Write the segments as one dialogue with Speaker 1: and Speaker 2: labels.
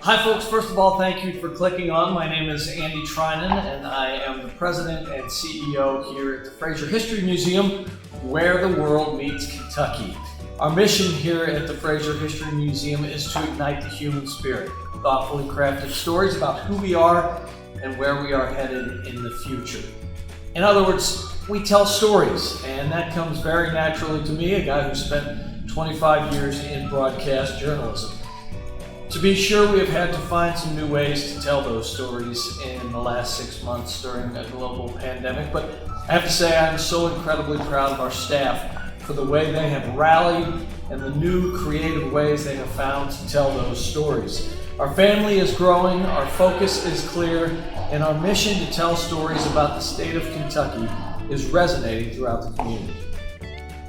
Speaker 1: Hi folks, first of all, thank you for clicking on. My name is Andy Trinan and I am the President and CEO here at the Frazier History Museum, where the world meets Kentucky. Our mission here at the Frazier History Museum is to ignite the human spirit, thoughtfully crafted stories about who we are and where we are headed in the future. In other words, we tell stories, and that comes very naturally to me, a guy who spent 25 years in broadcast journalism. To be sure, we have had to find some new ways to tell those stories in the last 6 months during a global pandemic, but I have to say I'm so incredibly proud of our staff for the way they have rallied and the new creative ways they have found to tell those stories. Our family is growing, our focus is clear, and our mission to tell stories about the state of Kentucky is resonating throughout the community.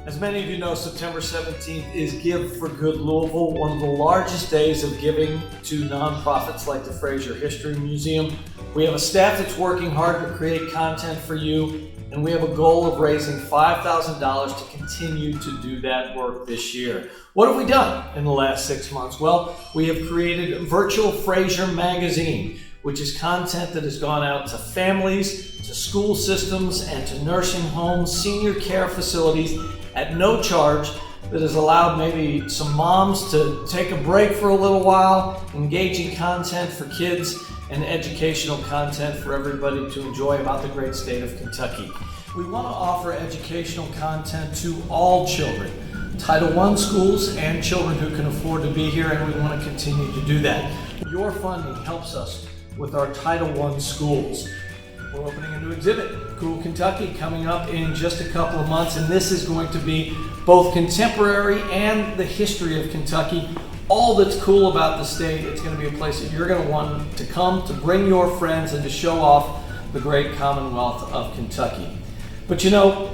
Speaker 1: As many of you know, September 17th is Give for Good Louisville, one of the largest days of giving to nonprofits like the Frazier History Museum. We have a staff that's working hard to create content for you, and we have a goal of raising $5,000 to continue to do that work this year. What have we done in the last 6 months? Well, we have created Virtual Frazier Magazine, which is content that has gone out to families, to school systems, and to nursing homes, senior care facilities, at no charge, that has allowed maybe some moms to take a break for a little while, engaging content for kids and educational content for everybody to enjoy about the great state of Kentucky. We want to offer educational content to all children, Title I schools and children who can afford to be here, and we want to continue to do that. Your funding helps us with our Title I schools. We're opening a new exhibit, Cool Kentucky, coming up in just a couple of months, and this is going to be both contemporary and the history of Kentucky. All that's cool about the state. It's going to be a place that you're going to want to come, to bring your friends, and to show off the great Commonwealth of Kentucky. But you know,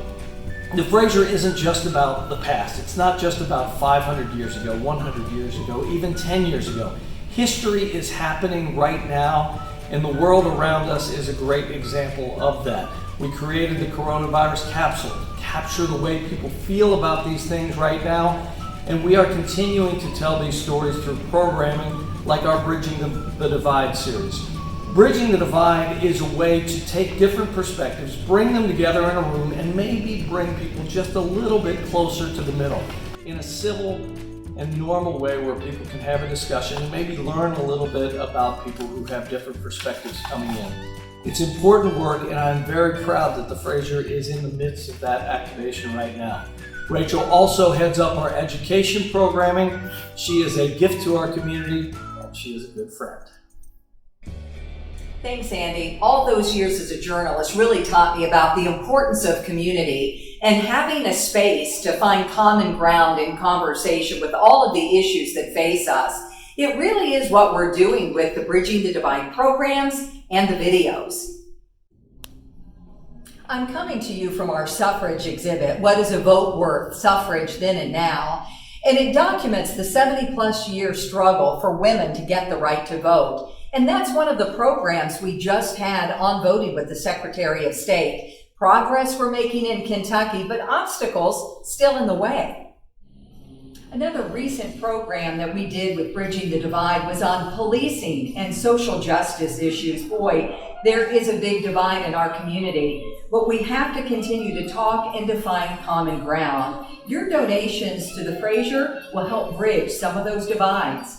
Speaker 1: the Frazier isn't just about the past. It's not just about 500 years ago, 100 years ago, even 10 years ago. History is happening right now, and the world around us is a great example of that. We created the coronavirus capsule to capture the way people feel about these things right now, and we are continuing to tell these stories through programming like our Bridging the Divide series. Bridging the Divide is a way to take different perspectives, bring them together in a room, and maybe bring people just a little bit closer to the middle in a civil and normal way where people can have a discussion and maybe learn a little bit about people who have different perspectives coming in. It's important work, and I'm very proud that the Frazier is in the midst of that activation right now. Rachel also heads up our education programming. She is a gift to our community, and she is a good friend.
Speaker 2: Thanks, Andy. All those years as a journalist really taught me about the importance of community and having a space to find common ground in conversation with all of the issues that face us. It really is what we're doing with the Bridging the Divide programs and the videos. I'm coming to you from our suffrage exhibit, What is a Vote Worth? Suffrage Then and Now, and it documents the 70-plus year struggle for women to get the right to vote. And that's one of the programs we just had on voting with the Secretary of State. Progress we're making in Kentucky, but obstacles still in the way. Another recent program that we did with Bridging the Divide was on policing and social justice issues. Boy, there is a big divide in our community, but we have to continue to talk and to find common ground. Your donations to the Frazier will help bridge some of those divides.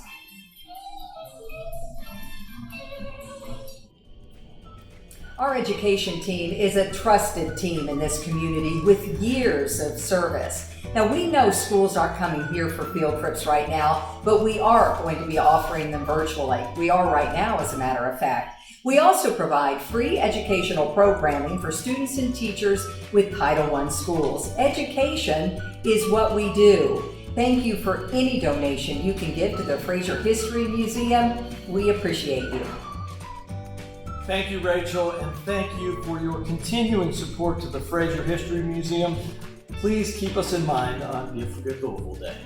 Speaker 2: Our education team is a trusted team in this community with years of service. Now, we know schools aren't coming here for field trips right now, but we are going to be offering them virtually. We are right now, as a matter of fact. We also provide free educational programming for students and teachers with Title I schools. Education is what we do. Thank you for any donation you can give to the Frazier History Museum. We appreciate you.
Speaker 1: Thank you, Rachel, and thank you for your continuing support to the Frazier History Museum. Please keep us in mind on Give for Good Louisville Day.